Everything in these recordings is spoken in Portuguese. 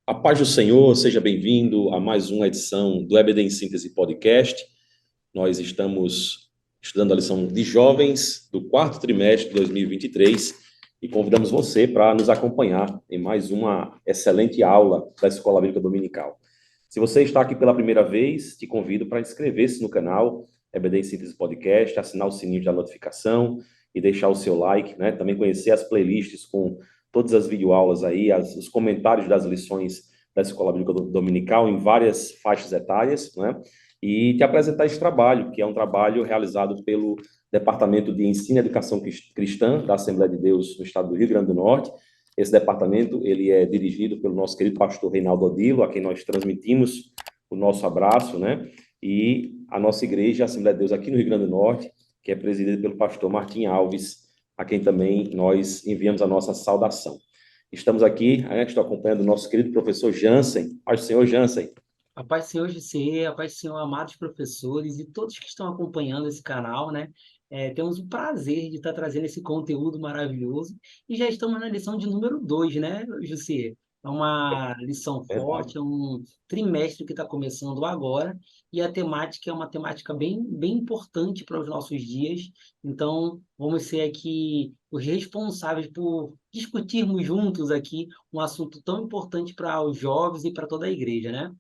A paz do Senhor, seja bem-vindo a mais uma edição do EBD em Síntese Podcast. Nós estamos estudando a lição de jovens do quarto trimestre de 2023 e convidamos você para nos acompanhar em mais uma excelente aula da Escola Bíblica Dominical. Se você está aqui pela primeira vez, te convido para inscrever-se no canal EBD em Síntese Podcast, assinar o sininho da notificação e deixar o seu like, né? Também conhecer as playlists com todas as videoaulas aí, os comentários das lições da Escola Bíblica Dominical em várias faixas etárias, né? E te apresentar esse trabalho, que é um trabalho realizado pelo Departamento de Ensino e Educação Cristã da Assembleia de Deus no estado do Rio Grande do Norte. Esse departamento ele é dirigido pelo nosso querido pastor Reinaldo Odilo, a quem nós transmitimos o nosso abraço, né? E a nossa igreja, a Assembleia de Deus aqui no Rio Grande do Norte, que é presidida pelo pastor Martim Alves, a quem também nós enviamos a nossa saudação. Estamos aqui, estou acompanhando o nosso querido professor Jansen. Paz do Senhor, Jansen. A paz do Senhor GC, a paz do Senhor, amados professores e todos que estão acompanhando esse canal, né? Temos o prazer de estar trazendo esse conteúdo maravilhoso e já estamos na lição de número 2, né, José? É uma lição Verdade. forte, é um trimestre que está começando agora e a temática é uma temática bem importante para os nossos dias. Então, vamos ser aqui os responsáveis por discutirmos juntos aqui um assunto tão importante para os jovens e para toda a igreja, né?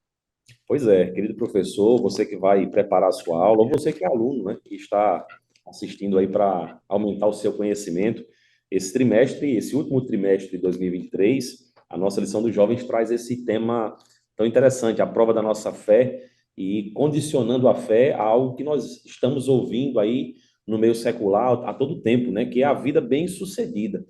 Pois é, querido professor, você que vai preparar a sua aula, ou você que é aluno, né, que está assistindo aí para aumentar o seu conhecimento, esse trimestre, esse último trimestre de 2023, a nossa lição dos jovens traz esse tema tão interessante, a prova da nossa fé e condicionando a fé a algo que nós estamos ouvindo aí no meio secular a todo tempo, né, que é a vida bem-sucedida,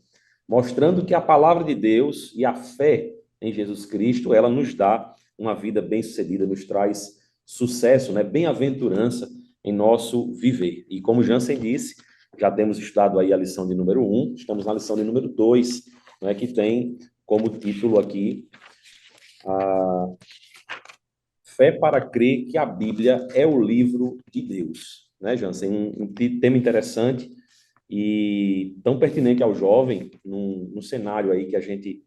mostrando que a palavra de Deus e a fé em Jesus Cristo, ela nos dá uma vida bem-sucedida, nos traz sucesso, né, bem-aventurança em nosso viver. E como Jansen disse, já temos estudado aí a lição de número 1, estamos na lição de número 2, né, que tem como título aqui a Fé para crer que a Bíblia é o livro de Deus. Né, Jansen? Um tema interessante e tão pertinente ao jovem, num cenário aí que a gente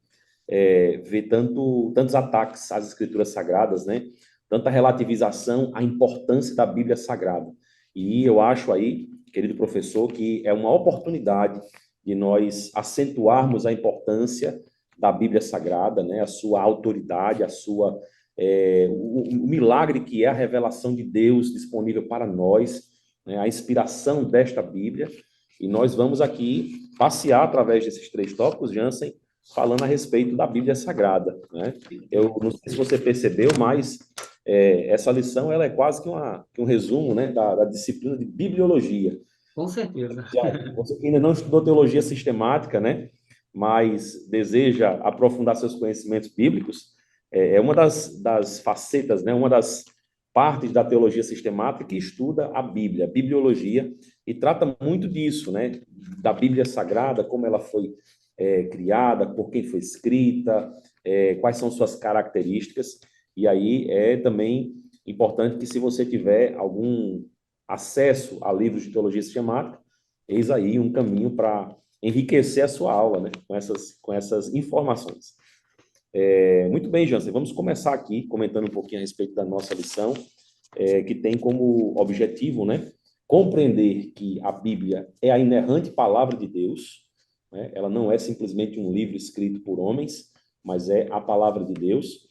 vê tantos ataques às escrituras sagradas, né? Tanta relativização à importância da Bíblia Sagrada. E eu acho aí, querido professor, que é uma oportunidade de nós acentuarmos a importância da Bíblia Sagrada, né? A sua autoridade, o milagre que é a revelação de Deus disponível para nós, né? A inspiração desta Bíblia. E nós vamos aqui passear através desses três tópicos, Jansen, falando a respeito da Bíblia Sagrada, né? Eu não sei se você percebeu, mas essa lição ela é quase que um resumo, né, da disciplina de bibliologia. Com certeza. Você que ainda não estudou teologia sistemática, né, mas deseja aprofundar seus conhecimentos bíblicos, é uma das facetas, né, uma das partes da teologia sistemática que estuda a Bíblia, a bibliologia, e trata muito disso, né, da Bíblia Sagrada, como ela foi criada, por quem foi escrita, quais são suas características. E aí é também importante que, se você tiver algum acesso a livros de teologia sistemática, eis aí um caminho para enriquecer a sua aula, né, com essas informações. Muito bem, Jansen, vamos começar aqui comentando um pouquinho a respeito da nossa lição, que tem como objetivo, né, compreender que a Bíblia é a inerrante palavra de Deus, né? Ela não é simplesmente um livro escrito por homens, mas é a palavra de Deus.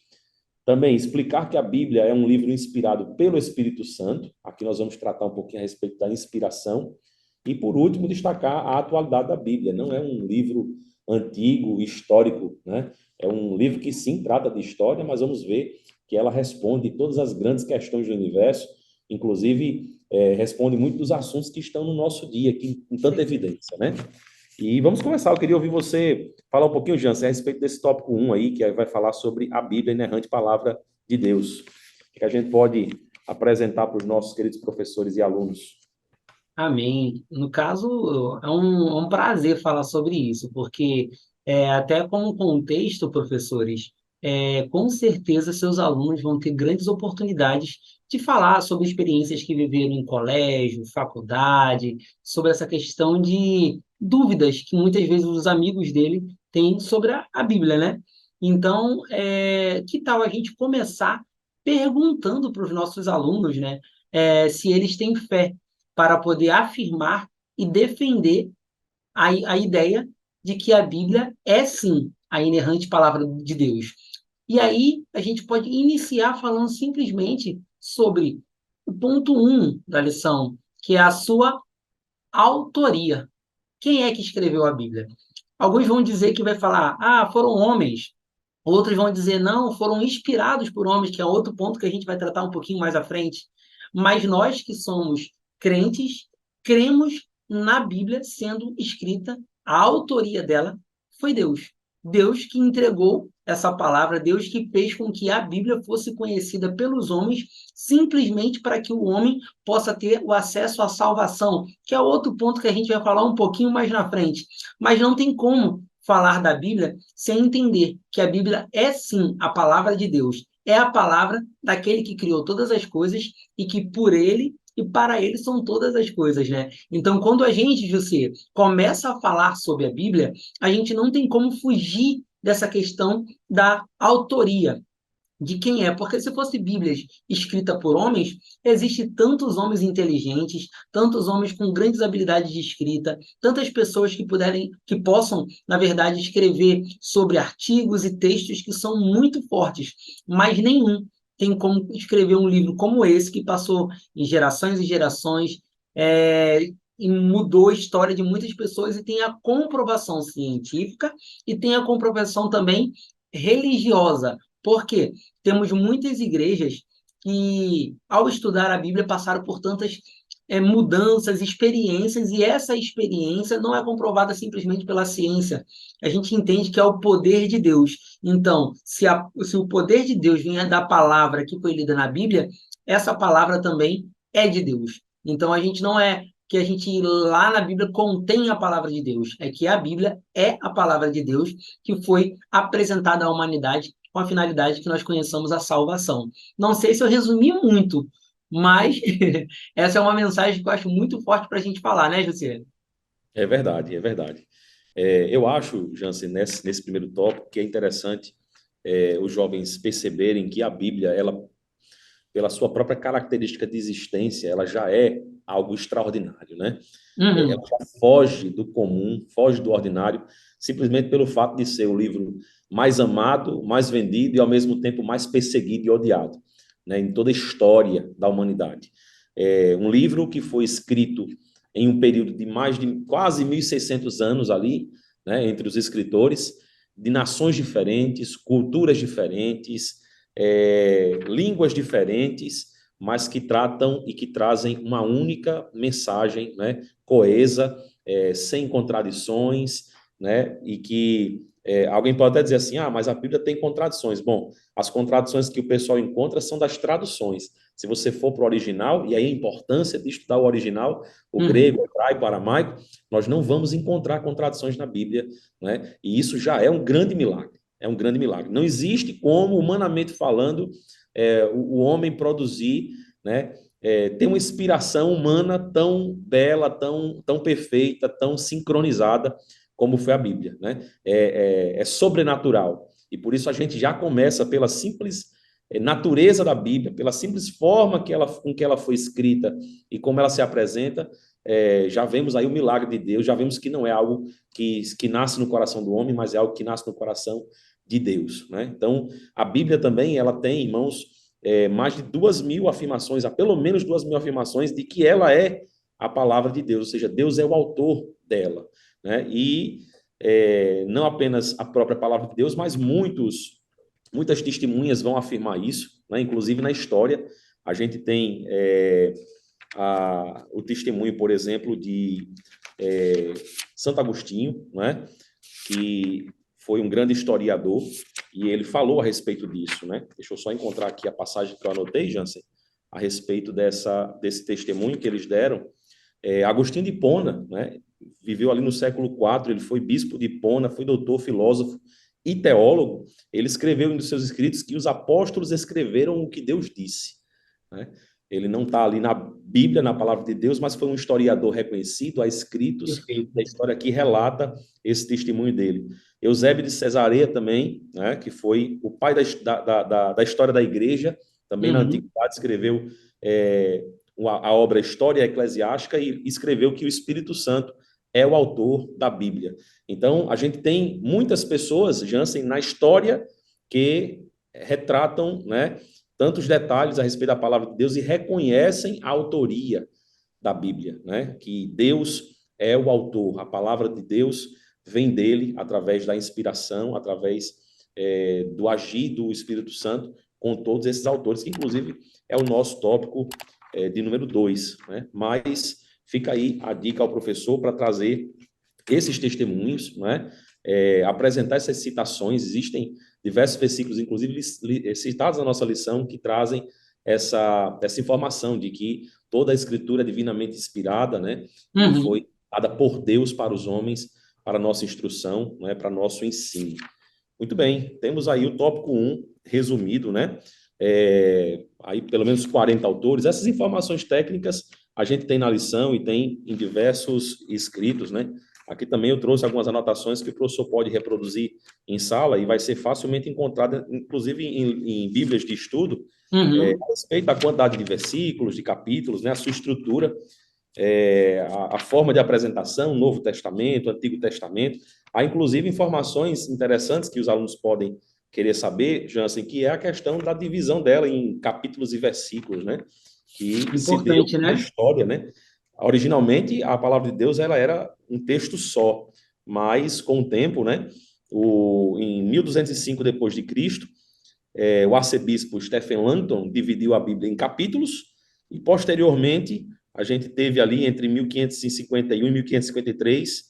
Também explicar que a Bíblia é um livro inspirado pelo Espírito Santo. Aqui nós vamos tratar um pouquinho a respeito da inspiração. E, por último, destacar a atualidade da Bíblia. Não é um livro antigo, histórico, né? É um livro que, sim, trata de história, mas vamos ver que ela responde todas as grandes questões do universo, inclusive responde muito dos assuntos que estão no nosso dia, aqui, com tanta evidência, né? E vamos começar. Eu queria ouvir você falar um pouquinho, Jansen, a respeito desse tópico 1 aí, que vai falar sobre a Bíblia, a inerrante palavra de Deus. O que a gente pode apresentar para os nossos queridos professores e alunos? Amém. No caso, é um prazer falar sobre isso, porque até como contexto, professores, com certeza seus alunos vão ter grandes oportunidades de falar sobre experiências que viveram em colégio, faculdade, sobre essa questão de dúvidas que muitas vezes os amigos dele têm sobre a Bíblia, né? Então, que tal a gente começar perguntando para os nossos alunos, né, se eles têm fé para poder afirmar e defender a ideia de que a Bíblia é, sim, a inerrante palavra de Deus. E aí a gente pode iniciar falando simplesmente sobre o ponto um da lição, que é a sua autoria. Quem é que escreveu a Bíblia? Alguns vão dizer que vai falar, foram homens. Outros vão dizer, não, foram inspirados por homens, que é outro ponto que a gente vai tratar um pouquinho mais à frente. Mas nós que somos crentes, cremos na Bíblia sendo escrita, a autoria dela foi Deus. Deus que entregou essa palavra, Deus que fez com que a Bíblia fosse conhecida pelos homens, simplesmente para que o homem possa ter o acesso à salvação, que é outro ponto que a gente vai falar um pouquinho mais na frente. Mas não tem como falar da Bíblia sem entender que a Bíblia é sim a palavra de Deus, é a palavra daquele que criou todas as coisas e que por ele e para ele são todas as coisas, né? Então, quando a gente, José, começa a falar sobre a Bíblia, a gente não tem como fugir dessa questão da autoria de quem é, porque se fosse Bíblias escrita por homens, existe tantos homens inteligentes, tantos homens com grandes habilidades de escrita, tantas pessoas que possam, na verdade, escrever sobre artigos e textos que são muito fortes, mas nenhum tem como escrever um livro como esse que passou em gerações e gerações, e mudou a história de muitas pessoas e tem a comprovação científica e tem a comprovação também religiosa. Por quê? Temos muitas igrejas que, ao estudar a Bíblia, passaram por tantas mudanças, experiências, e essa experiência não é comprovada simplesmente pela ciência. A gente entende que é o poder de Deus. Então, se o poder de Deus vem da palavra que foi lida na Bíblia, essa palavra também é de Deus. Então, a gente não é que a gente lá na Bíblia contém a palavra de Deus, é que a Bíblia é a palavra de Deus que foi apresentada à humanidade com a finalidade que nós conheçamos a salvação. Não sei se eu resumi muito, mas essa é uma mensagem que eu acho muito forte para a gente falar, né, José? É verdade, é verdade. Eu acho, Jansen, nesse primeiro tópico, que é interessante os jovens perceberem que a Bíblia, ela, pela sua própria característica de existência, ela já é algo extraordinário, né? Ela Uhum, já foge do comum, foge do ordinário, simplesmente pelo fato de ser o livro mais amado, mais vendido e, ao mesmo tempo, mais perseguido e odiado, né, em toda a história da humanidade. Um livro que foi escrito em um período de mais de quase 1.600 anos ali, né, entre os escritores, de nações diferentes, culturas diferentes, línguas diferentes, mas que tratam e que trazem uma única mensagem, né, coesa, sem contradições, né, e que alguém pode até dizer assim, mas a Bíblia tem contradições. Bom, as contradições que o pessoal encontra são das traduções. Se você for para o original, e aí a importância de estudar o original, o uhum. grego, o hebraico, o aramaico, nós não vamos encontrar contradições na Bíblia, né? E isso já é um grande milagre. É um grande milagre. Não existe como, humanamente falando, o homem produzir, né, ter uma inspiração humana tão bela, tão perfeita, tão sincronizada como foi a Bíblia, né? É sobrenatural. E por isso a gente já começa pela simples natureza da Bíblia, pela simples forma com que ela foi escrita e como ela se apresenta, já vemos aí o milagre de Deus, já vemos que não é algo que nasce no coração do homem, mas é algo que nasce no coração de Deus, né? Então, a Bíblia também, ela tem, irmãos, mais de 2.000 afirmações, há pelo menos 2.000 afirmações de que ela é a palavra de Deus, ou seja, Deus é o autor dela, né? E não apenas a própria palavra de Deus, mas muitas testemunhas vão afirmar isso, né? Inclusive na história, a gente tem o testemunho, por exemplo, de Santo Agostinho, né? Que foi um grande historiador, e ele falou a respeito disso, né? Deixa eu só encontrar aqui a passagem que eu anotei, Jansen, a respeito desse testemunho que eles deram. Agostinho de Hipona, né? Viveu ali no século IV, ele foi bispo de Hipona, foi doutor, filósofo e teólogo. Ele escreveu em seus escritos que os apóstolos escreveram o que Deus disse, né? Ele não está ali na Bíblia, na palavra de Deus, mas foi um historiador reconhecido, há escritos da Perfeito. história que relata esse testemunho dele. Eusébio de Cesareia também, né, que foi o pai da história da igreja, também na Uhum. antiguidade escreveu a obra História Eclesiástica e escreveu que o Espírito Santo é o autor da Bíblia. Então, a gente tem muitas pessoas, Jansen, na história que retratam, né, tantos detalhes a respeito da palavra de Deus e reconhecem a autoria da Bíblia, né? Que Deus é o autor, a palavra de Deus vem dele através da inspiração, através do agir do Espírito Santo com todos esses autores, que inclusive é o nosso tópico de número 2, né? Mas fica aí a dica ao professor para trazer esses testemunhos, né? Apresentar essas citações, existem diversos versículos, inclusive citados na nossa lição, que trazem essa informação de que toda a escritura é divinamente inspirada, né? E Uhum. foi dada por Deus para os homens, para nossa instrução, né? Para nosso ensino. Muito bem, temos aí o tópico 1 resumido, né? Aí pelo menos 40 autores. Essas informações técnicas a gente tem na lição e tem em diversos escritos, né? Aqui também eu trouxe algumas anotações que o professor pode reproduzir em sala e vai ser facilmente encontrada, inclusive em Bíblias de estudo, Uhum. a respeito da quantidade de versículos, de capítulos, né? A sua estrutura, a forma de apresentação, Novo Testamento, Antigo Testamento. Há, inclusive, informações interessantes que os alunos podem querer saber, Jansen, que é a questão da divisão dela em capítulos e versículos, né? Que se deu Importante, na né? história, né? Originalmente, a palavra de Deus ela era um texto só, mas com o tempo, né? Em 1205 depois de Cristo, o arcebispo Stephen Langton dividiu a Bíblia em capítulos e posteriormente a gente teve ali entre 1551 e 1553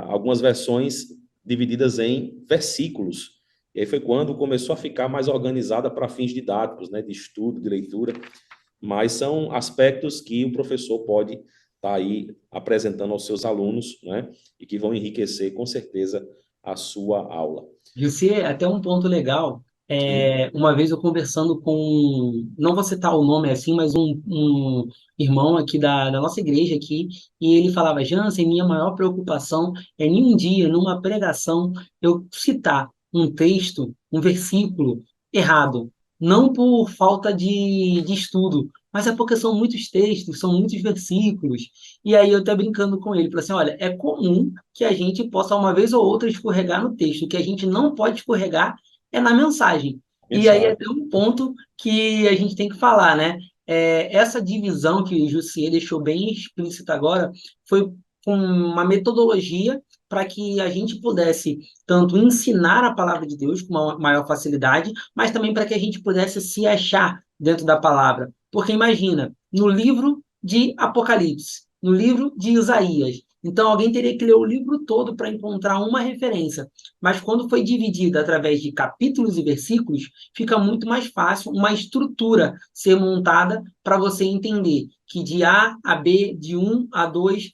algumas versões divididas em versículos. E aí foi quando começou a ficar mais organizada para fins didáticos, né, de estudo, de leitura, mas são aspectos que o professor pode estar aí apresentando aos seus alunos, né, e que vão enriquecer com certeza a sua aula. Jussi, até um ponto legal. Sim, Uma vez eu conversando com, não vou citar o nome assim, mas um irmão aqui da nossa igreja aqui, e ele falava, Jansen, minha maior preocupação é em um dia, numa pregação, eu citar um texto, um versículo errado. Não por falta de estudo, mas é porque são muitos textos, são muitos versículos. E aí eu até brincando com ele, falei assim, olha, é comum que a gente possa, uma vez ou outra, escorregar no texto. O que a gente não pode escorregar é na mensagem. E aí é mensagem. até um ponto que a gente tem que falar, né? Essa divisão que o Jussier deixou bem explícita agora foi com uma metodologia para que a gente pudesse tanto ensinar a palavra de Deus com uma maior facilidade, mas também para que a gente pudesse se achar dentro da palavra. Porque imagina, no livro de Apocalipse, no livro de Isaías, então, alguém teria que ler o livro todo para encontrar uma referência. Mas quando foi dividida através de capítulos e versículos, fica muito mais fácil uma estrutura ser montada para você entender que de A a B, de 1 a 2,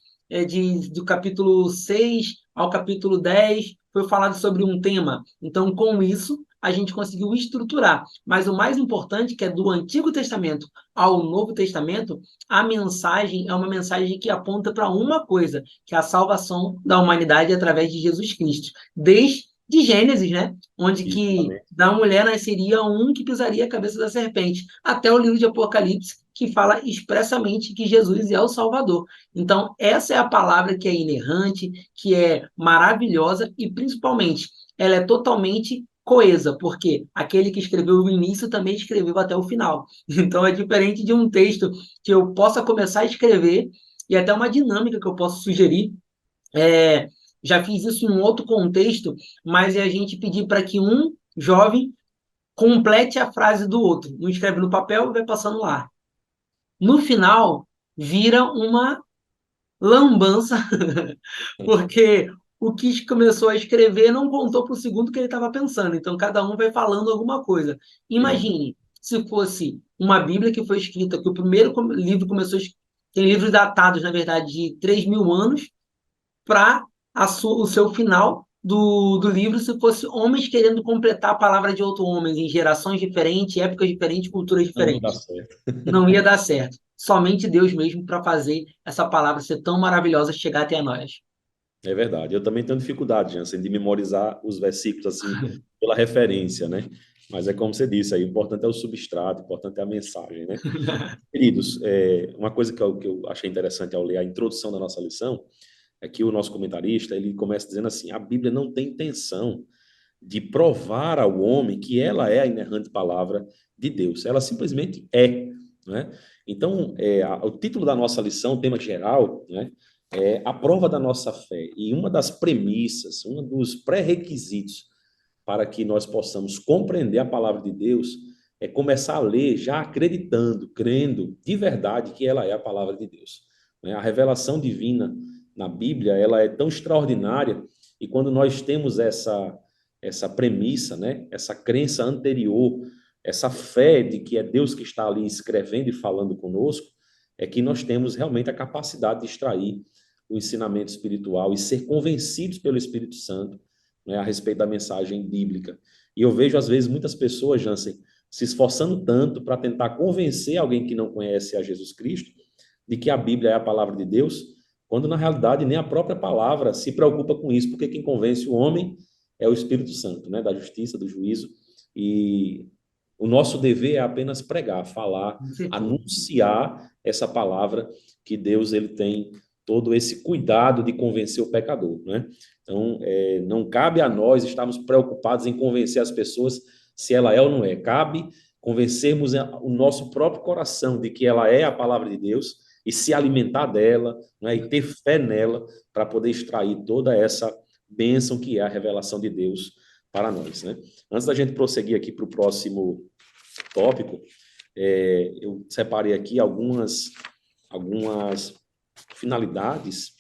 do capítulo 6 ao capítulo 10, foi falado sobre um tema. Então, com isso, a gente conseguiu estruturar. Mas o mais importante, que é do Antigo Testamento ao Novo Testamento, a mensagem é uma mensagem que aponta para uma coisa, que é a salvação da humanidade através de Jesus Cristo. Desde Gênesis, né? Onde que Exatamente. da mulher nasceria um que pisaria a cabeça da serpente, até o livro de Apocalipse, que fala expressamente que Jesus é o Salvador. Então, essa é a palavra que é inerrante, que é maravilhosa e, principalmente, ela é totalmente coesa, porque aquele que escreveu o início também escreveu até o final. Então, é diferente de um texto que eu possa começar a escrever e até uma dinâmica que eu posso sugerir. É, já fiz isso em um outro contexto, mas é a gente pedir para que um jovem complete a frase do outro. Um escreve no papel e vai passando lá. No final, vira uma lambança, porque o que começou a escrever não contou para o segundo que ele estava pensando. Então, cada um vai falando alguma coisa. Sim. Imagine se fosse uma Bíblia que foi escrita, que o primeiro livro começou. Tem livros datados, na verdade, de 3.000 anos para o seu final do livro se fosse homens querendo completar a palavra de outro homens em gerações diferentes, épocas diferentes, culturas Não ia dar diferentes. certo. Não ia dar certo. Somente Deus mesmo para fazer essa palavra ser tão maravilhosa chegar até nós. É verdade. Eu também tenho dificuldade, Jansen, de memorizar os versículos assim pela referência, né? Mas é como você disse aí, o importante é o substrato, o importante é a mensagem, né? Queridos, uma coisa que eu achei interessante ao ler a introdução da nossa lição é que o nosso comentarista, ele começa dizendo assim, a Bíblia não tem intenção de provar ao homem que ela é a inerrante palavra de Deus. Ela simplesmente é, né? Então, o título da nossa lição, o tema geral, né, é a prova da nossa fé. E uma das premissas, um dos pré-requisitos para que nós possamos compreender a palavra de Deus é começar a ler já acreditando, crendo de verdade que ela é a palavra de Deus. Né? A revelação divina na Bíblia, ela é tão extraordinária e quando nós temos essa premissa, né? Essa crença anterior, essa fé de que é Deus que está ali escrevendo e falando conosco, é que nós temos realmente a capacidade de extrair o ensinamento espiritual e ser convencidos pelo Espírito Santo, né, a respeito da mensagem bíblica. E eu vejo, às vezes, muitas pessoas, Jansen, se esforçando tanto para tentar convencer alguém que não conhece a Jesus Cristo de que a Bíblia é a palavra de Deus, quando na realidade nem a própria palavra se preocupa com isso, porque quem convence o homem é o Espírito Santo, né, da justiça, do juízo, e o nosso dever é apenas pregar, falar, Com certeza. anunciar essa palavra que Deus ele tem todo esse cuidado de convencer o pecador, né? Então, não cabe a nós estarmos preocupados em convencer as pessoas se ela é ou não é. Cabe convencermos o nosso próprio coração de que ela é a palavra de Deus e se alimentar dela, né, e ter fé nela para poder extrair toda essa bênção que é a revelação de Deus para nós, né? Antes da gente prosseguir aqui para o próximo tópico, eu separei aqui algumas finalidades,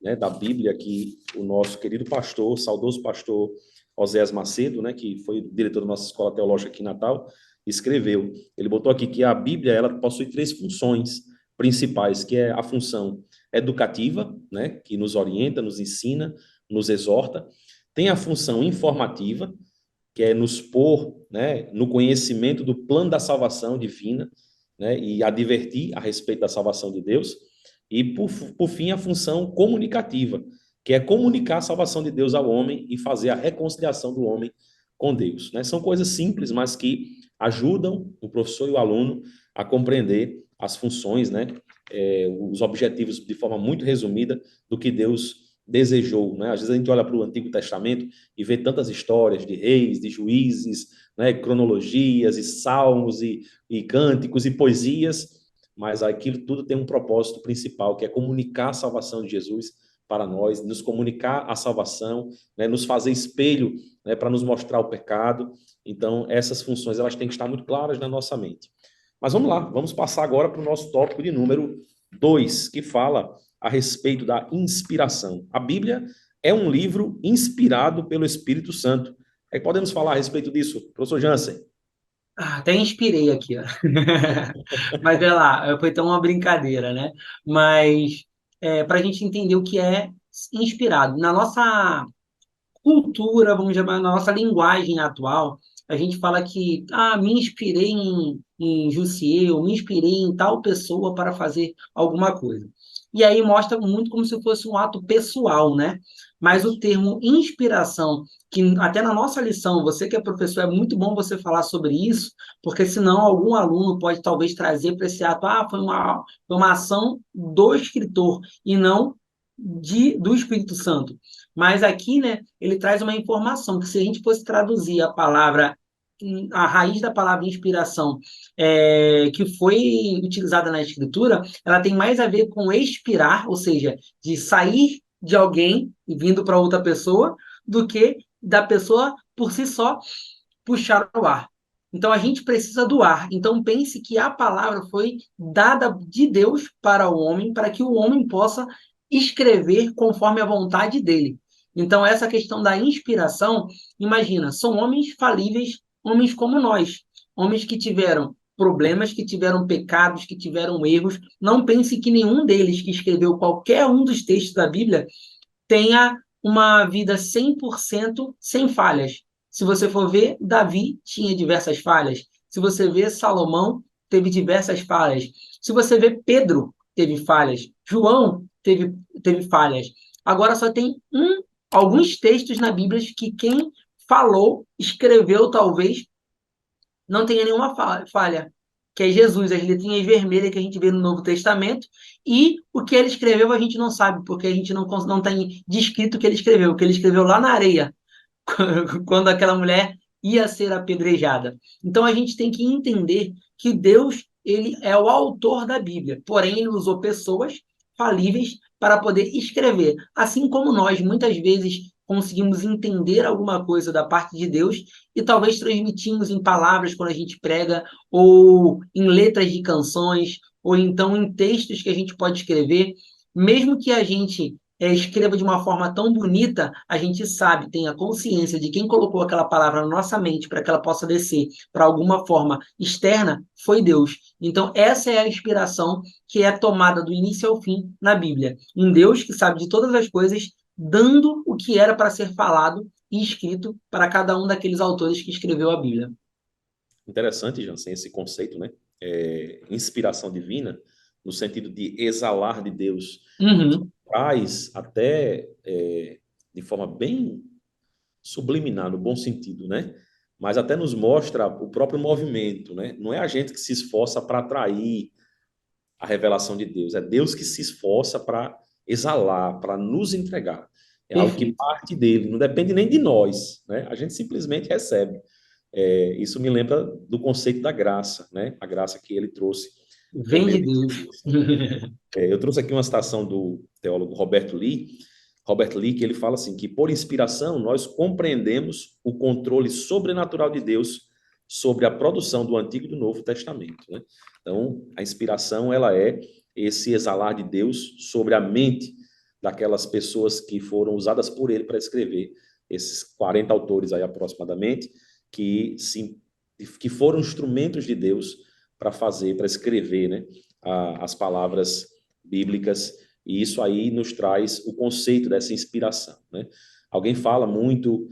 né, da Bíblia que o nosso querido pastor, saudoso pastor Oséias Macedo, né, que foi diretor da nossa escola teológica aqui em Natal, escreveu. Ele botou aqui que a Bíblia ela possui três funções principais, que é a função educativa, né, que nos orienta, nos ensina, nos exorta. Tem a função informativa, que é nos pôr, né, no conhecimento do plano da salvação divina, né, e advertir a respeito da salvação de Deus. E, por fim, a função comunicativa, que é comunicar a salvação de Deus ao homem e fazer a reconciliação do homem com Deus. Né? São coisas simples, mas que ajudam o professor e o aluno a compreender as funções, né, os objetivos de forma muito resumida do que Deus desejou. Né? Às vezes a gente olha para o Antigo Testamento e vê tantas histórias de reis, de juízes, né, cronologias e salmos e cânticos e poesias, mas aquilo tudo tem um propósito principal, que é comunicar a salvação de Jesus para nós, nos comunicar a salvação, né, nos fazer espelho, né, para nos mostrar o pecado. Então, essas funções elas têm que estar muito claras na nossa mente. Mas vamos lá, vamos passar agora para o nosso tópico de número 2, que fala a respeito da inspiração. A Bíblia é um livro inspirado pelo Espírito Santo. É, podemos falar a respeito disso, professor Jansen? Até inspirei aqui, ó. Mas é lá, foi tão uma brincadeira, né? Mas para a gente entender o que é inspirado. Na nossa cultura, vamos chamar, na nossa linguagem atual, a gente fala que me inspirei em Jussieu, eu me inspirei em tal pessoa para fazer alguma coisa. E aí mostra muito como se fosse um ato pessoal, né? Mas o termo inspiração, que até na nossa lição, você que é professor, é muito bom você falar sobre isso, porque senão algum aluno pode talvez trazer para esse ato, foi uma ação do escritor e não do Espírito Santo. Mas aqui, né, ele traz uma informação que se a gente fosse traduzir a raiz da palavra inspiração, que foi utilizada na escritura, ela tem mais a ver com expirar, ou seja, de sair de alguém e vindo para outra pessoa, do que da pessoa por si só puxar o ar. Então a gente precisa do ar. Então pense que a palavra foi dada de Deus para o homem, para que o homem possa escrever conforme a vontade dele. Então essa questão da inspiração, imagina, são homens falíveis, homens como nós, homens que tiveram problemas, que tiveram pecados, que tiveram erros. Não pense que nenhum deles que escreveu qualquer um dos textos da Bíblia tenha uma vida 100% sem falhas. Se você for ver, Davi tinha diversas falhas. Se você ver, Salomão teve diversas falhas. Se você ver, Pedro teve falhas. João teve falhas. Agora só tem alguns textos na Bíblia que quem falou, escreveu, talvez, não tenha nenhuma falha, que é Jesus, as letrinhas vermelhas que a gente vê no Novo Testamento, e o que ele escreveu a gente não sabe, porque a gente não tem descrito o que ele escreveu. O que ele escreveu lá na areia, quando aquela mulher ia ser apedrejada. Então a gente tem que entender que Deus, ele é o autor da Bíblia, porém ele usou pessoas falíveis para poder escrever, assim como nós muitas vezes conseguimos entender alguma coisa da parte de Deus e talvez transmitimos em palavras quando a gente prega, ou em letras de canções, ou então em textos que a gente pode escrever, mesmo que a gente escreva de uma forma tão bonita, a gente sabe, tem a consciência de quem colocou aquela palavra na nossa mente para que ela possa descer para alguma forma externa, foi Deus. Então, essa é a inspiração que é tomada do início ao fim na Bíblia. Um Deus que sabe de todas as coisas, dando o que era para ser falado e escrito para cada um daqueles autores que escreveu a Bíblia. Interessante, Jansen, esse conceito, né? Inspiração divina, no sentido de exalar de Deus, Uhum. traz até de forma bem subliminar, no bom sentido, né? Mas até nos mostra o próprio movimento, né? Não é a gente que se esforça para atrair a revelação de Deus, é Deus que se esforça para exalar, para nos entregar. É algo que Perfeito. parte dele, não depende nem de nós, né? A gente simplesmente recebe. Isso me lembra do conceito da graça, né? A graça que ele trouxe por Vem de meio de Deus. Jesus. Eu trouxe aqui uma citação do teólogo Robert Lee, que ele fala assim, que por inspiração nós compreendemos o controle sobrenatural de Deus sobre a produção do Antigo e do Novo Testamento, né? Então, a inspiração, ela é esse exalar de Deus sobre a mente daquelas pessoas que foram usadas por ele para escrever, esses 40 autores aí aproximadamente, que foram instrumentos de Deus para fazer, para escrever, né, as palavras bíblicas, e isso aí nos traz o conceito dessa inspiração, né? Alguém fala muito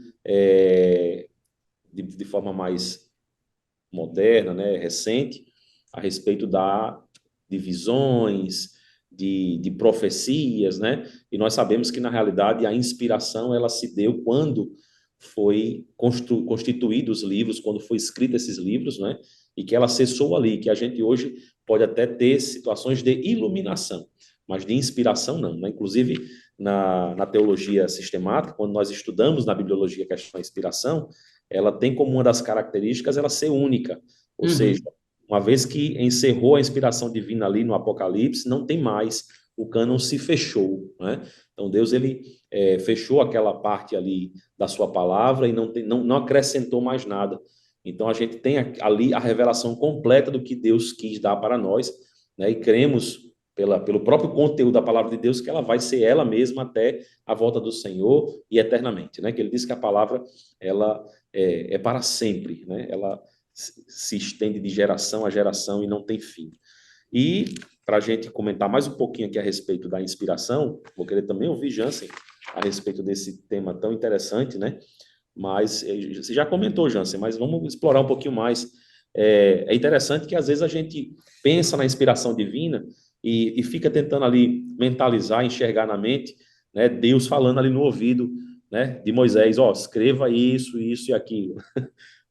de forma mais moderna, né, recente, a respeito de visões, de profecias, né? E nós sabemos que, na realidade, a inspiração, ela se deu quando foi constituído os livros, quando foi escrito esses livros, né? E que ela cessou ali, que a gente hoje pode até ter situações de iluminação, mas de inspiração não, né? Inclusive, na teologia sistemática, quando nós estudamos na bibliologia a questão da inspiração, ela tem como uma das características ela ser única, ou seja, Uhum. uma vez que encerrou a inspiração divina ali no Apocalipse, não tem mais, o cânon se fechou, né? Então Deus ele fechou aquela parte ali da sua palavra e não acrescentou mais nada. Então a gente tem ali a revelação completa do que Deus quis dar para nós, né? E cremos pelo próprio conteúdo da palavra de Deus que ela vai ser ela mesma até a volta do Senhor e eternamente, né? Que ele diz que a palavra ela é para sempre, né? Ela se estende de geração a geração e não tem fim. E para a gente comentar mais um pouquinho aqui a respeito da inspiração, vou querer também ouvir Jansen a respeito desse tema tão interessante, né? Mas você já comentou, Jansen, mas vamos explorar um pouquinho mais. É interessante que às vezes a gente pensa na inspiração divina e fica tentando ali mentalizar, enxergar na mente, né? Deus falando ali no ouvido, né? De Moisés, ó, escreva isso, isso e aquilo,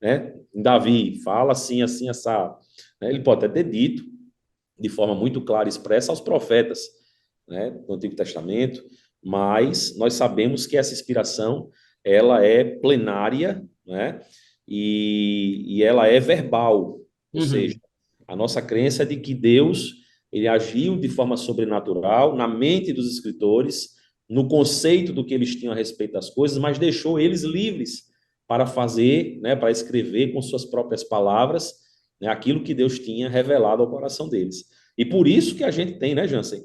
né? Davi, fala assim, assim, assado. Ele pode até ter dito de forma muito clara e expressa aos profetas, né, do Antigo Testamento, mas nós sabemos que essa inspiração ela é plenária, né, e ela é verbal, ou seja, Uhum. a nossa crença é de que Deus ele agiu de forma sobrenatural na mente dos escritores, no conceito do que eles tinham a respeito das coisas, mas deixou eles livres para fazer, né, para escrever com suas próprias palavras, né, aquilo que Deus tinha revelado ao coração deles. E por isso que a gente tem, né, Jansen,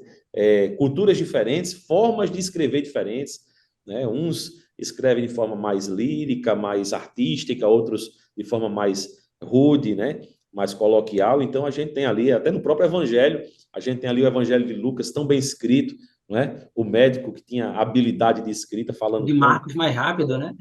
culturas diferentes, formas de escrever diferentes, né? Uns escrevem de forma mais lírica, mais artística, outros de forma mais rude, né? Mais coloquial. Então a gente tem ali, até no próprio Evangelho, a gente tem ali o Evangelho de Lucas tão bem escrito, né? O médico que tinha habilidade de escrita, De falando tão Marcos mais rápido, né?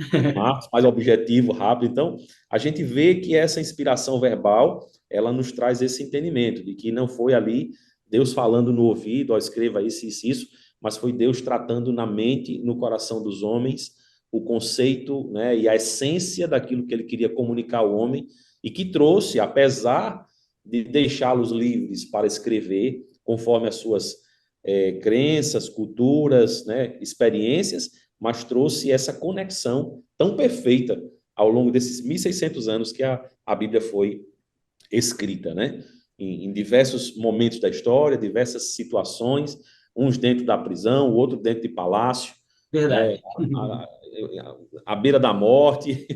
mais objetivo, rápido. Então, a gente vê que essa inspiração verbal, ela nos traz esse entendimento de que não foi ali Deus falando no ouvido, ó, escreva isso, mas foi Deus tratando na mente, no coração dos homens, o conceito, né, e a essência daquilo que ele queria comunicar ao homem e que trouxe, apesar de deixá-los livres para escrever conforme as suas crenças, culturas, né, experiências, mas trouxe essa conexão tão perfeita ao longo desses 1.600 anos que a Bíblia foi escrita, né? Em diversos momentos da história, diversas situações, uns dentro da prisão, o outro dentro de palácio, né? Verdade. À beira da morte.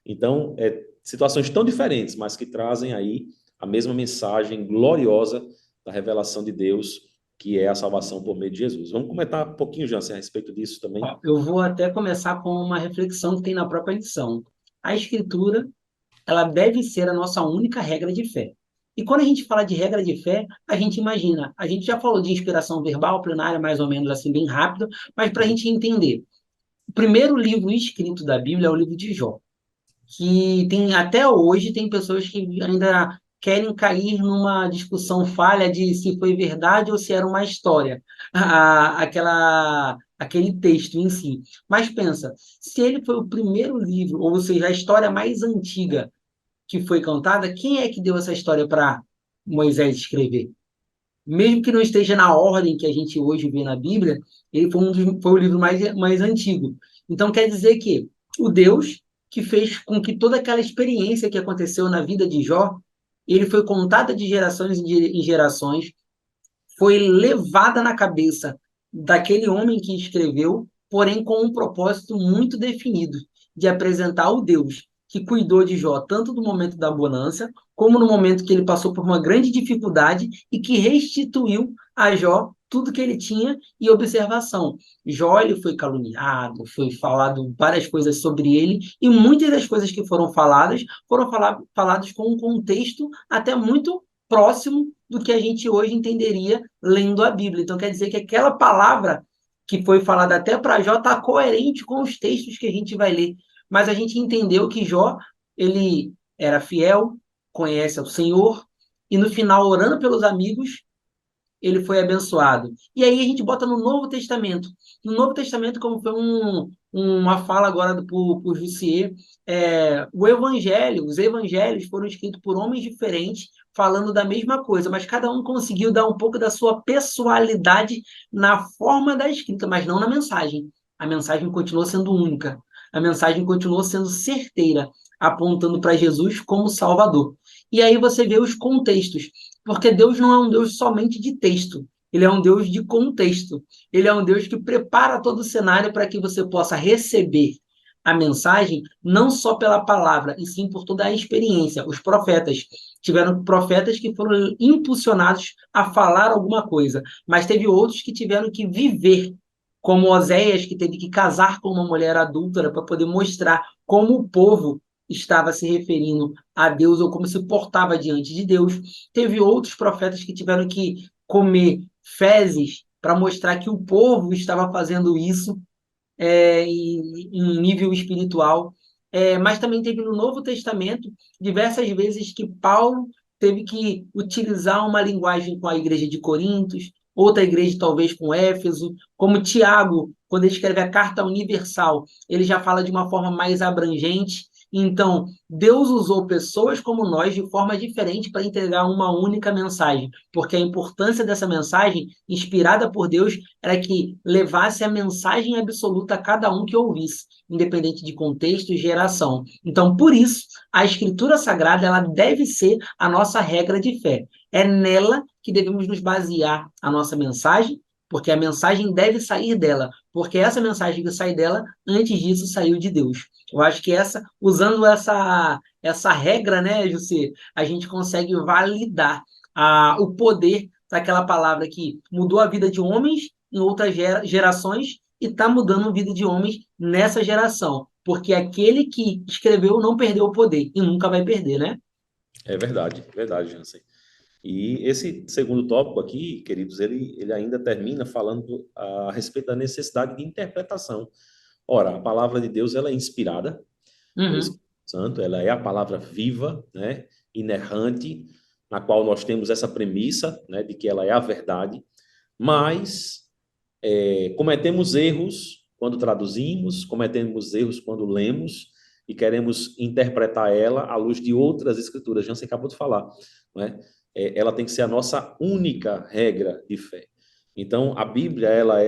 Então, situações tão diferentes, mas que trazem aí a mesma mensagem gloriosa da revelação de Deus, que é a salvação por meio de Jesus. Vamos comentar um pouquinho, Jansen, a respeito disso também. Ó, eu vou até começar com uma reflexão que tem na própria lição. A Escritura, ela deve ser a nossa única regra de fé. E quando a gente fala de regra de fé, a gente imagina, a gente já falou de inspiração verbal, plenária, mais ou menos assim, bem rápido, mas para a gente entender. O primeiro livro escrito da Bíblia é o livro de Jó, que tem até hoje tem pessoas que ainda querem cair numa discussão falha de se foi verdade ou se era uma história, aquele texto em si. Mas pensa, se ele foi o primeiro livro, ou seja, a história mais antiga que foi cantada, quem é que deu essa história para Moisés escrever? Mesmo que não esteja na ordem que a gente hoje vê na Bíblia, ele foi o livro mais antigo. Então quer dizer que o Deus que fez com que toda aquela experiência que aconteceu na vida de Jó, ele foi contada de gerações em gerações, foi levada na cabeça daquele homem que escreveu, porém com um propósito muito definido, de apresentar o Deus que cuidou de Jó tanto no momento da bonança, como no momento que ele passou por uma grande dificuldade e que restituiu a Jó tudo que ele tinha e observação. Jó ele foi caluniado, foi falado várias coisas sobre ele e muitas das coisas que foram faladas com um contexto até muito próximo do que a gente hoje entenderia lendo a Bíblia. Então, quer dizer que aquela palavra que foi falada até para Jó está coerente com os textos que a gente vai ler. Mas a gente entendeu que Jó, ele era fiel, conhece o Senhor, e no final, orando pelos amigos, ele foi abençoado. E aí a gente bota no Novo Testamento. No Novo Testamento, como foi uma fala agora por Jussier, os evangelhos foram escritos por homens diferentes, falando da mesma coisa, mas cada um conseguiu dar um pouco da sua pessoalidade na forma da escrita, mas não na mensagem. A mensagem continuou sendo única. A mensagem continuou sendo certeira, apontando para Jesus como Salvador. E aí você vê os contextos. Porque Deus não é um Deus somente de texto, ele é um Deus de contexto. Ele é um Deus que prepara todo o cenário para que você possa receber a mensagem não só pela palavra, e sim por toda a experiência. Os profetas tiveram profetas que foram impulsionados a falar alguma coisa, mas teve outros que tiveram que viver, como Oséias, que teve que casar com uma mulher adúltera para poder mostrar como o povo estava se referindo a Deus ou como se portava diante de Deus. Teve outros profetas que tiveram que comer fezes para mostrar que o povo estava fazendo isso em nível espiritual. Mas também teve no Novo Testamento diversas vezes que Paulo teve que utilizar uma linguagem com a igreja de Corintos, outra igreja talvez com Éfeso, como Tiago, quando ele escreve a Carta Universal, ele já fala de uma forma mais abrangente. Então, Deus usou pessoas como nós de forma diferente para entregar uma única mensagem, porque a importância dessa mensagem, inspirada por Deus, era que levasse a mensagem absoluta a cada um que ouvisse, independente de contexto e geração. Então, por isso, a Escritura Sagrada ela deve ser a nossa regra de fé. É nela que devemos nos basear a nossa mensagem, porque a mensagem deve sair dela, porque essa mensagem que sai dela, antes disso, saiu de Deus. Eu acho que usando essa regra, né, José, a gente consegue validar o poder daquela palavra que mudou a vida de homens em outras gerações e está mudando a vida de homens nessa geração. Porque aquele que escreveu não perdeu o poder e nunca vai perder, né? Jansen. E esse segundo tópico aqui, queridos, ele ainda termina falando a respeito da necessidade de interpretação. Ora, a palavra de Deus, ela é inspirada pelo Uhum. Espírito Santo, ela é a palavra viva, né, inerrante, na qual nós temos essa premissa, né, de que ela é a verdade, mas cometemos erros quando traduzimos, cometemos erros quando lemos e queremos interpretar ela à luz de outras escrituras. Já você acabou de falar, né? Ela tem que ser a nossa única regra de fé. Então, a Bíblia, ela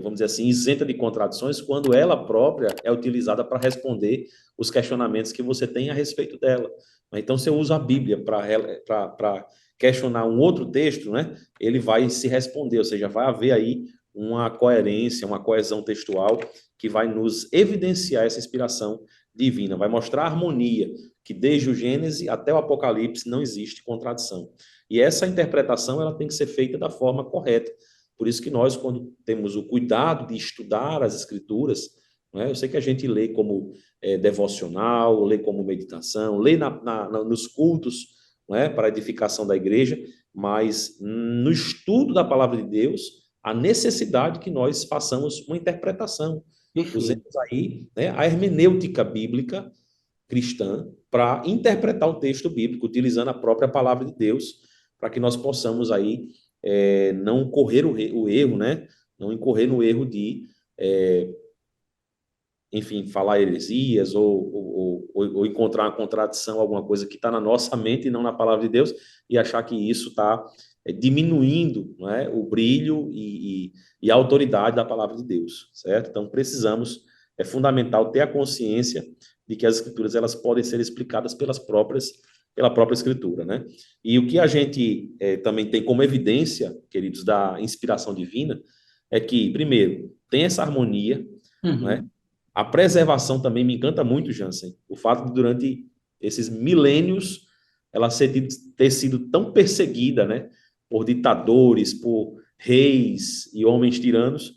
vamos dizer assim, isenta de contradições quando ela própria é utilizada para responder os questionamentos que você tem a respeito dela. Então, se eu uso a Bíblia para questionar um outro texto, né, ele vai se responder, ou seja, vai haver aí uma coerência, uma coesão textual que vai nos evidenciar essa inspiração divina, vai mostrar a harmonia, que desde o Gênesis até o Apocalipse não existe contradição. E essa interpretação ela tem que ser feita da forma correta. Por isso que nós, quando temos o cuidado de estudar as escrituras, né, eu sei que a gente lê como devocional, lê como meditação, lê nos cultos, né, para a edificação da igreja, mas no estudo da palavra de Deus, a necessidade que nós façamos uma interpretação. Perfeito. Usemos aí, né, a hermenêutica bíblica cristã para interpretar o texto bíblico, utilizando a própria palavra de Deus, para que nós possamos aí não correr o erro, né? Não incorrer no erro de, é, enfim, falar heresias ou encontrar uma contradição, alguma coisa que está na nossa mente e não na palavra de Deus, e achar que isso está diminuindo, não é, o brilho e a autoridade da palavra de Deus, certo? Então, precisamos, é fundamental ter a consciência de que as escrituras elas podem ser explicadas pela própria escritura, né? E o que a gente também tem como evidência, queridos, da inspiração divina, é que, primeiro, tem essa harmonia, né? Uhum. A preservação também me encanta muito, Jansen. O fato de, durante esses milênios, ela ter sido tão perseguida, né? Por ditadores, por reis e homens tiranos,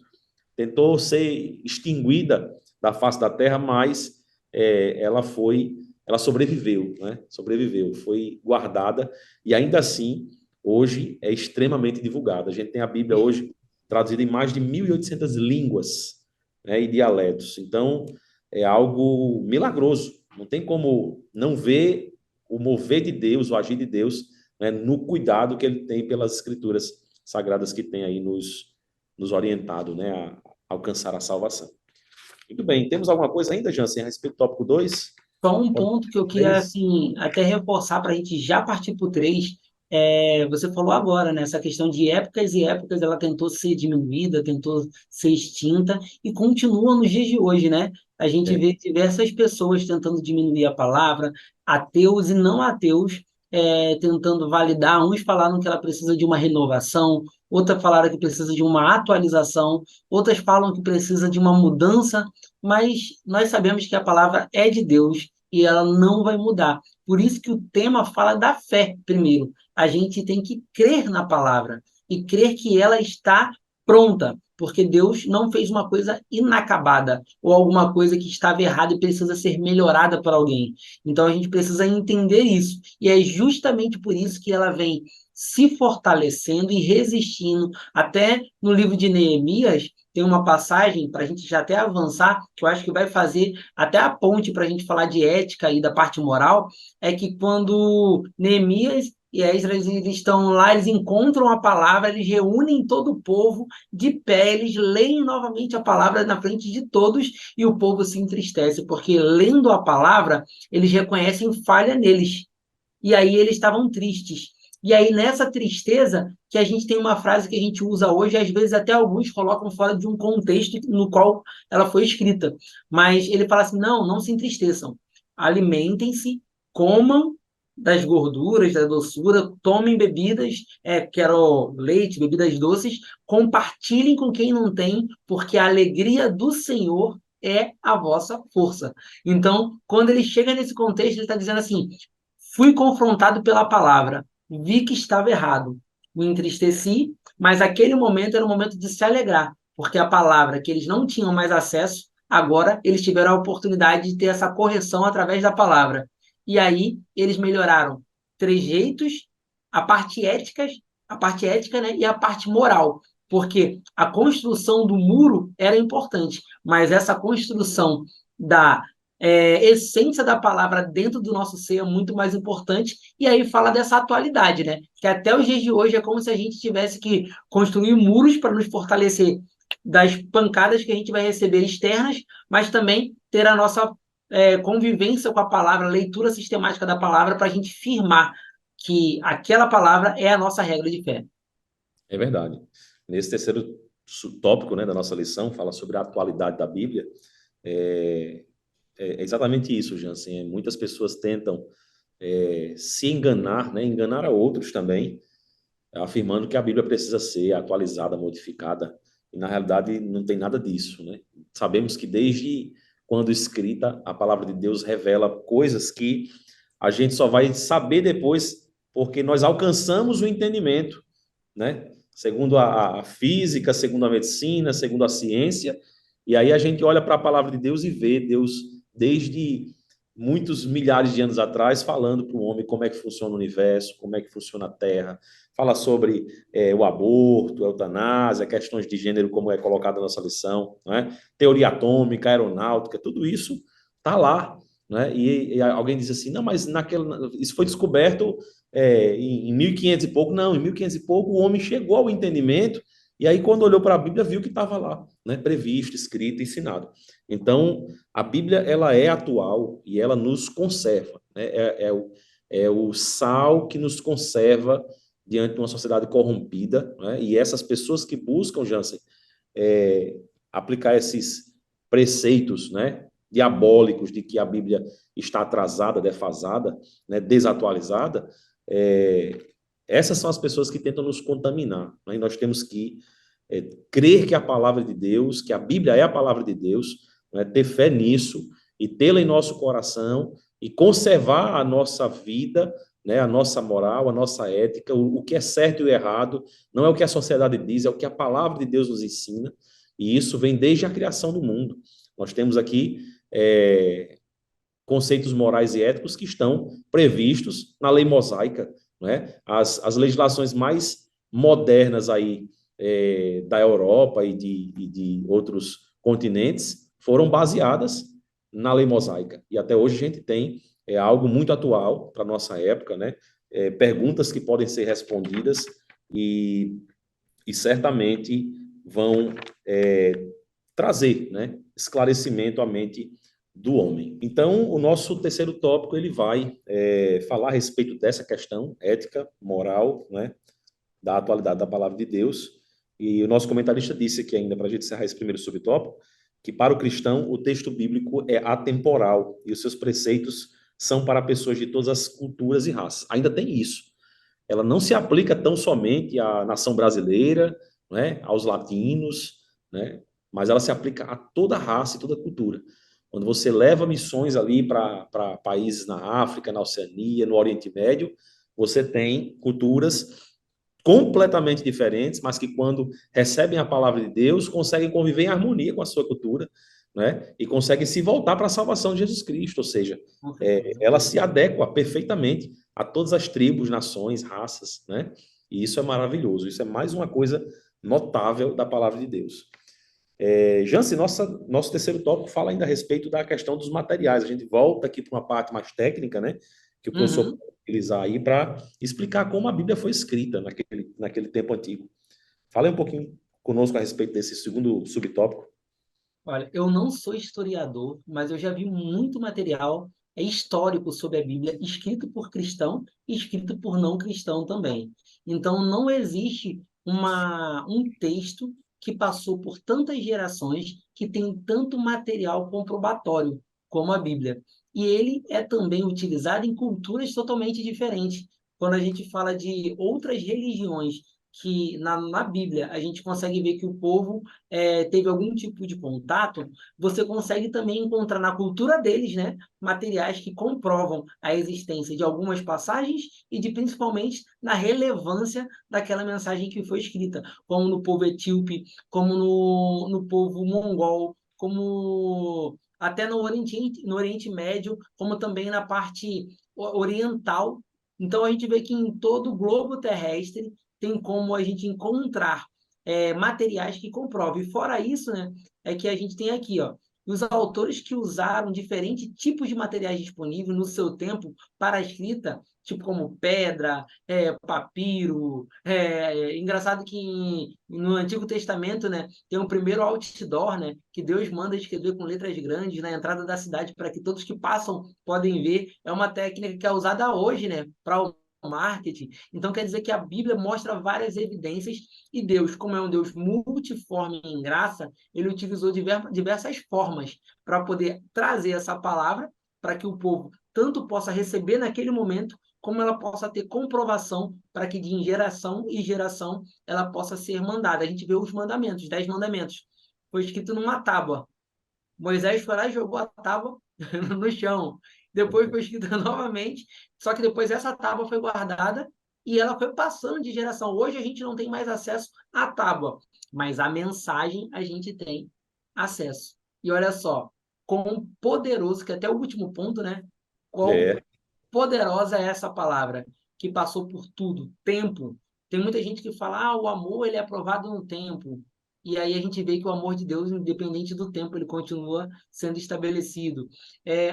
tentou ser extinguida da face da terra, mas ela sobreviveu, né? Sobreviveu, foi guardada e ainda assim hoje é extremamente divulgada. A gente tem a Bíblia hoje traduzida em mais de 1.800 línguas, né, e dialetos. Então é algo milagroso. Não tem como não ver o mover de Deus, o agir de Deus, né, no cuidado que Ele tem pelas Escrituras sagradas que tem aí nos orientado, né, a alcançar a salvação. Muito bem, temos alguma coisa ainda, Jansen, a respeito do tópico 2? Só um ponto que eu queria, 3? assim, até reforçar para a gente já partir para o 3. Você falou agora, né, essa questão de épocas e épocas, ela tentou ser diminuída, tentou ser extinta e continua nos dias de hoje, né? A gente É, vê diversas pessoas tentando diminuir a palavra, ateus e não ateus, tentando validar. Uns falaram que ela precisa de uma renovação, outras falaram que precisa de uma atualização, outras falam que precisa de uma mudança, mas nós sabemos que a palavra é de Deus e ela não vai mudar. Por isso que o tema fala da fé primeiro. A gente tem que crer na palavra e crer que ela está pronta, porque Deus não fez uma coisa inacabada ou alguma coisa que estava errada e precisa ser melhorada por alguém. Então a gente precisa entender isso. E é justamente por isso que ela vem se fortalecendo e resistindo. Até no livro de Neemias, tem uma passagem, para a gente já até avançar, que eu acho que vai fazer até a ponte para a gente falar de ética e da parte moral, é que quando Neemias e Esdras eles estão lá, eles encontram a palavra, eles reúnem todo o povo de pé, eles leem novamente a palavra na frente de todos e o povo se entristece, porque lendo a palavra, eles reconhecem falha neles. E aí eles estavam tristes. E aí, nessa tristeza, que a gente tem uma frase que a gente usa hoje, às vezes até alguns colocam fora de um contexto no qual ela foi escrita. Mas ele fala assim: não, não se entristeçam. Alimentem-se, comam das gorduras, da doçura, tomem bebidas, quero leite, bebidas doces, compartilhem com quem não tem, porque a alegria do Senhor é a vossa força. Então, quando ele chega nesse contexto, ele está dizendo assim: fui confrontado pela palavra, vi que estava errado, me entristeci, mas aquele momento era o momento de se alegrar, porque a palavra que eles não tinham mais acesso, agora eles tiveram a oportunidade de ter essa correção através da palavra. E aí eles melhoraram trejeitos a parte ética, né, e a parte moral, porque a construção do muro era importante, mas essa construção da essência da palavra dentro do nosso ser é muito mais importante, e aí fala dessa atualidade, né? Que até os dias de hoje é como se a gente tivesse que construir muros para nos fortalecer das pancadas que a gente vai receber externas, mas também ter a nossa convivência com a palavra, leitura sistemática da palavra, para a gente firmar que aquela palavra é a nossa regra de fé. É verdade. Nesse terceiro tópico, né, da nossa lição, fala sobre a atualidade da Bíblia. É, é exatamente isso, Jansen. Muitas pessoas tentam se enganar, né, enganar a outros também, afirmando que a Bíblia precisa ser atualizada, modificada, e na realidade não tem nada disso, né? Sabemos que desde quando escrita, a palavra de Deus revela coisas que a gente só vai saber depois porque nós alcançamos o entendimento, né? Segundo a física, segundo a medicina, segundo a ciência, e aí a gente olha para a palavra de Deus e vê Deus desde muitos milhares de anos atrás falando para o homem como é que funciona o universo, como é que funciona a Terra, fala sobre o aborto, a eutanásia, questões de gênero, como é colocado na nossa lição, né? Teoria atômica, aeronáutica, tudo isso está lá, né? E alguém diz assim, não, mas isso foi descoberto em 1500 e pouco. Não, em 1500 e pouco o homem chegou ao entendimento e aí quando olhou para a Bíblia viu que estava lá, né? Previsto, escrito, ensinado. Então, a Bíblia ela é atual e ela nos conserva, né? É o sal que nos conserva diante de uma sociedade corrompida, né? E essas pessoas que buscam, Jansen, é, aplicar esses preceitos, né, diabólicos de que a Bíblia está atrasada, defasada, né, desatualizada, essas são as pessoas que tentam nos contaminar. Né? E nós temos que crer que a palavra de Deus, que a Bíblia é a palavra de Deus, né, ter fé nisso e tê-la em nosso coração e conservar a nossa vida, né, a nossa moral, a nossa ética, o que é certo e o errado, não é o que a sociedade diz, é o que a palavra de Deus nos ensina, e isso vem desde a criação do mundo. Nós temos aqui conceitos morais e éticos que estão previstos na lei mosaica, né? As legislações mais modernas aí da Europa e de outros continentes foram baseadas na lei mosaica. E até hoje a gente tem algo muito atual para a nossa época, né? Perguntas que podem ser respondidas e certamente vão trazer, né, esclarecimento à mente do homem. Então, o nosso terceiro tópico ele vai falar a respeito dessa questão ética, moral, né, da atualidade da palavra de Deus. E o nosso comentarista disse que ainda para a gente encerrar esse primeiro subtópico, que para o cristão o texto bíblico é atemporal e os seus preceitos são para pessoas de todas as culturas e raças. Ainda tem isso. Ela não se aplica tão somente à nação brasileira, né, aos latinos, né, mas ela se aplica a toda raça e toda cultura. Quando você leva missões ali para países na África, na Oceania, no Oriente Médio, você tem culturas completamente diferentes, mas que quando recebem a palavra de Deus, conseguem conviver em harmonia com a sua cultura, né? E conseguem se voltar para a salvação de Jesus Cristo, ou seja, ela se adequa perfeitamente a todas as tribos, nações, raças, né? E isso é maravilhoso, isso é mais uma coisa notável da palavra de Deus. Jansen, nosso terceiro tópico fala ainda a respeito da questão dos materiais. A gente volta aqui para uma parte mais técnica, né? Que o professor Uhum. pode utilizar aí para explicar como a Bíblia foi escrita naquele tempo antigo. Fale um pouquinho conosco a respeito desse segundo subtópico. Olha, eu não sou historiador, mas eu já vi muito material histórico sobre a Bíblia, escrito por cristão e escrito por não cristão também. Então, não existe um texto que passou por tantas gerações, que tem tanto material comprobatório como a Bíblia. E ele é também utilizado em culturas totalmente diferentes. Quando a gente fala de outras religiões, que na Bíblia a gente consegue ver que o povo teve algum tipo de contato, você consegue também encontrar na cultura deles, né, materiais que comprovam a existência de algumas passagens e de principalmente na relevância daquela mensagem que foi escrita, como no povo etíope, como no povo mongol, como até no Oriente Médio, como também na parte oriental Então, a gente vê que em todo o globo terrestre tem como a gente encontrar materiais que comprovam. E fora isso, né, é que a gente tem aqui, ó, os autores que usaram diferentes tipos de materiais disponíveis no seu tempo para a escrita, tipo como pedra, papiro. Engraçado que no Antigo Testamento, né, tem o primeiro outdoor, né, que Deus manda escrever com letras grandes na entrada da cidade para que todos que passam podem ver. É uma técnica que é usada hoje, né, para o marketing. Então quer dizer que a Bíblia mostra várias evidências e Deus, como é um Deus multiforme em graça, ele utilizou diversas formas para poder trazer essa palavra para que o povo tanto possa receber naquele momento, como ela possa ter comprovação para que de geração em geração ela possa ser mandada. A gente vê os mandamentos, os 10 mandamentos. Foi escrito numa tábua. Moisés foi lá e jogou a tábua no chão. Depois foi escrita novamente, só que depois essa tábua foi guardada e ela foi passando de geração. Hoje a gente não tem mais acesso à tábua, mas a mensagem a gente tem acesso. E olha só, quão poderoso, que até o último ponto, né? Quão É, poderosa é essa palavra, que passou por tudo, tempo. Tem muita gente que fala, o amor ele é aprovado no tempo. E aí a gente vê que o amor de Deus, independente do tempo, ele continua sendo estabelecido. É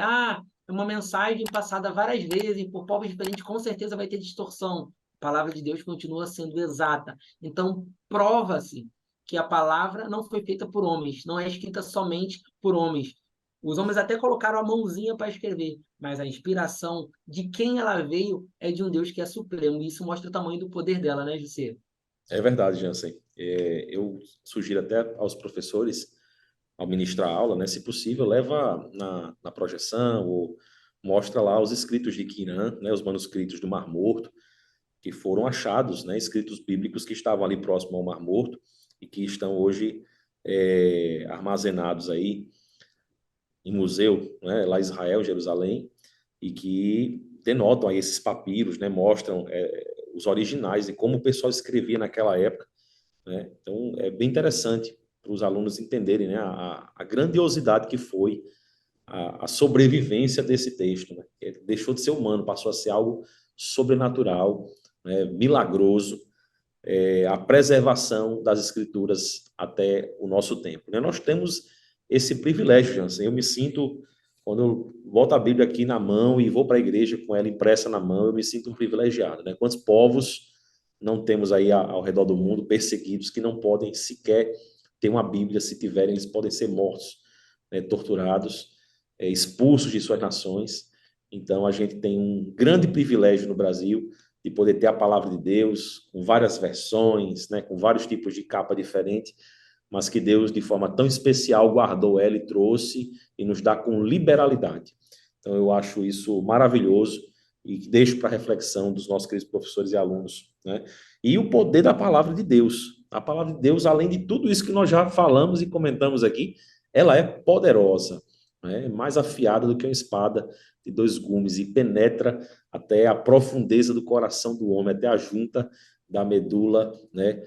uma mensagem passada várias vezes por povos diferentes, com certeza vai ter distorção. A palavra de Deus continua sendo exata. Então, prova-se que a palavra não foi feita por homens, não é escrita somente por homens. Os homens até colocaram a mãozinha para escrever, mas a inspiração de quem ela veio é de um Deus que é supremo. E isso mostra o tamanho do poder dela, né, José? é verdade, Jansen. Eu sugiro até aos professores, ao ministrar a aula, né, se possível, leva na projeção ou mostra lá os escritos de Quirã, né, os manuscritos do Mar Morto, que foram achados, né, escritos bíblicos que estavam ali próximo ao Mar Morto e que estão hoje armazenados aí em museu, né, lá em Israel, Jerusalém, e que denotam aí esses papiros, né, mostram os originais e como o pessoal escrevia naquela época, né? Então é bem interessante para os alunos entenderem, né, a grandiosidade que foi a sobrevivência desse texto, né? Ele deixou de ser humano, passou a ser algo sobrenatural, né, milagroso, a preservação das escrituras até o nosso tempo, né? Nós temos esse privilégio, Jansen. Eu me sinto, quando eu boto a Bíblia aqui na mão e vou para a igreja com ela impressa na mão, eu me sinto um privilegiado, né? Quantos povos não temos aí ao redor do mundo perseguidos que não podem sequer ter uma Bíblia, se tiverem, eles podem ser mortos, né, torturados, expulsos de suas nações. Então, a gente tem um grande privilégio no Brasil de poder ter a palavra de Deus com várias versões, né, com vários tipos de capa diferente, mas que Deus, de forma tão especial, guardou ela e trouxe e nos dá com liberalidade. Então, eu acho isso maravilhoso e deixo para reflexão dos nossos queridos professores e alunos, né? E o poder da palavra de Deus. A palavra de Deus, além de tudo isso que nós já falamos e comentamos aqui, ela é poderosa, né? Mais afiada do que uma espada de dois gumes e penetra até a profundeza do coração do homem, até a junta da medula, né?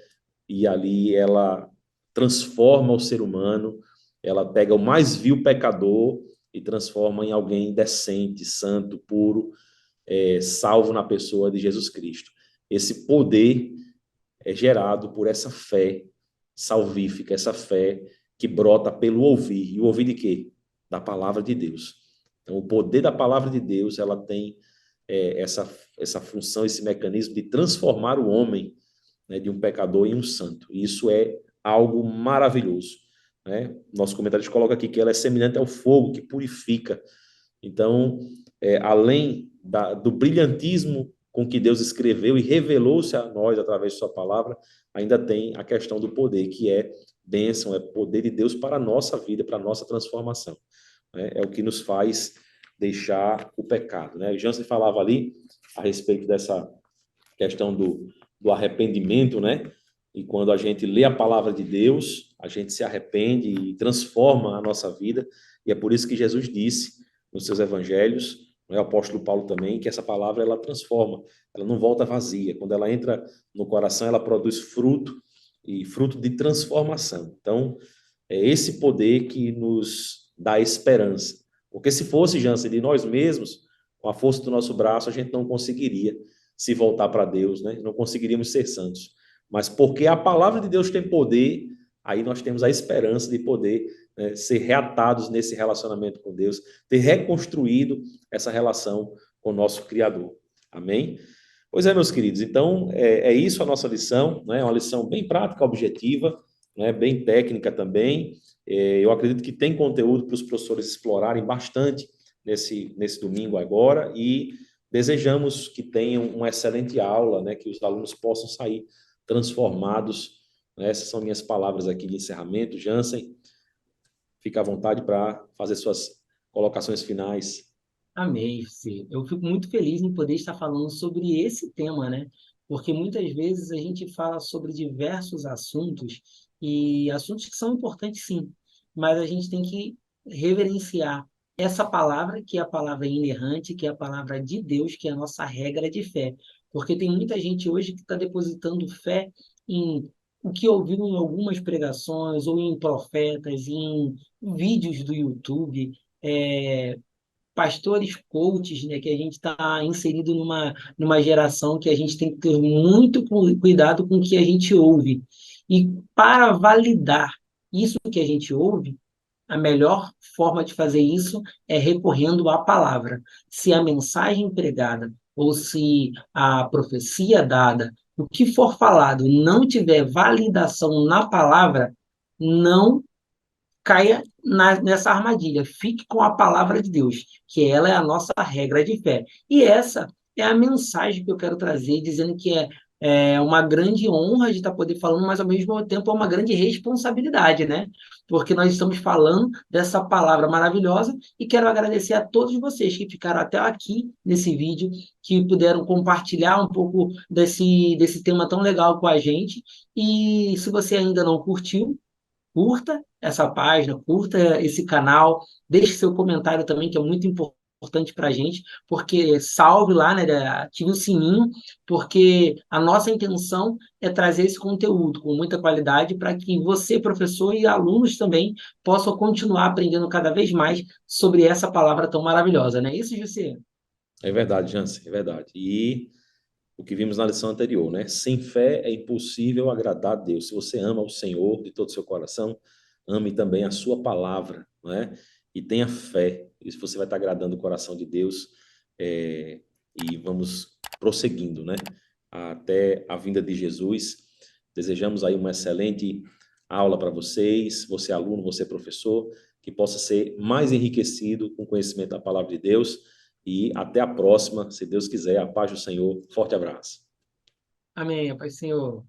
E ali ela transforma o ser humano, ela pega o mais vil pecador e transforma em alguém decente, santo, puro, salvo na pessoa de Jesus Cristo. Esse poder é gerado por essa fé salvífica, essa fé que brota pelo ouvir. E o ouvir de quê? Da palavra de Deus. Então, o poder da palavra de Deus, ela tem essa função, esse mecanismo de transformar o homem, né, de um pecador em um santo. E isso é algo maravilhoso, né? Nosso comentário coloca aqui que ela é semelhante ao fogo que purifica. Então, além do brilhantismo com que Deus escreveu e revelou-se a nós através de sua palavra, ainda tem a questão do poder, que é bênção, é poder de Deus para a nossa vida, para a nossa transformação, né? É o que nos faz deixar o pecado, né? O Jansen falava ali a respeito dessa questão do arrependimento, né? E quando a gente lê a palavra de Deus, a gente se arrepende e transforma a nossa vida. E é por isso que Jesus disse nos seus evangelhos, né, o apóstolo Paulo também, que essa palavra ela transforma, ela não volta vazia. Quando ela entra no coração, ela produz fruto e fruto de transformação. Então, é esse poder que nos dá esperança. Porque se fosse, Jansen, de nós mesmos, com a força do nosso braço, a gente não conseguiria se voltar para Deus, né? Não conseguiríamos ser santos. Mas porque a palavra de Deus tem poder, aí nós temos a esperança de poder, né, ser reatados nesse relacionamento com Deus, ter reconstruído essa relação com o nosso Criador. Amém? Pois é, meus queridos, então é isso a nossa lição, né? Uma lição bem prática, objetiva, né? Bem técnica também. Eu acredito que tem conteúdo para os professores explorarem bastante nesse domingo agora e desejamos que tenham uma excelente aula, né? Que os alunos possam sair transformados. Né? Essas são minhas palavras aqui de encerramento. Jansen, fica à vontade para fazer suas colocações finais. Amém, Fê. Eu fico muito feliz em poder estar falando sobre esse tema, né? Porque muitas vezes a gente fala sobre diversos assuntos e assuntos que são importantes, sim, mas a gente tem que reverenciar essa palavra, que é a palavra inerrante, que é a palavra de Deus, que é a nossa regra de fé. Porque tem muita gente hoje que está depositando fé em o que ouviu em algumas pregações, ou em profetas, em vídeos do YouTube. Pastores coaches, né, que a gente está inserido numa geração que a gente tem que ter muito cuidado com o que a gente ouve. E para validar isso que a gente ouve, a melhor forma de fazer isso é recorrendo à palavra. Se a mensagem pregada ou se a profecia dada, o que for falado, não tiver validação na palavra, não caia nessa armadilha. Fique com a palavra de Deus, que ela é a nossa regra de fé. E essa é a mensagem que eu quero trazer, dizendo que é uma grande honra de estar poder falando, mas ao mesmo tempo é uma grande responsabilidade, né? Porque nós estamos falando dessa palavra maravilhosa e quero agradecer a todos vocês que ficaram até aqui nesse vídeo, que puderam compartilhar um pouco desse tema tão legal com a gente. E se você ainda não curtiu, curta essa página, curta esse canal, deixe seu comentário também, que é muito importante para a gente, porque salve lá, né, ative o sininho, porque a nossa intenção é trazer esse conteúdo com muita qualidade para que você, professor e alunos também, possam continuar aprendendo cada vez mais sobre essa palavra tão maravilhosa, não é isso, José? É verdade, Jansen, é verdade. E o que vimos na lição anterior, né? Sem fé é impossível agradar a Deus. Se você ama o Senhor de todo o seu coração, ame também a sua palavra, né? E tenha fé. Isso você vai estar agradando o coração de Deus. é, e vamos prosseguindo, né? Até a vinda de Jesus. Desejamos aí uma excelente aula para vocês, você aluno, você professor, que possa ser mais enriquecido com o conhecimento da palavra de Deus. E até a próxima, se Deus quiser. A paz do Senhor. Forte abraço. Amém, Pai Senhor.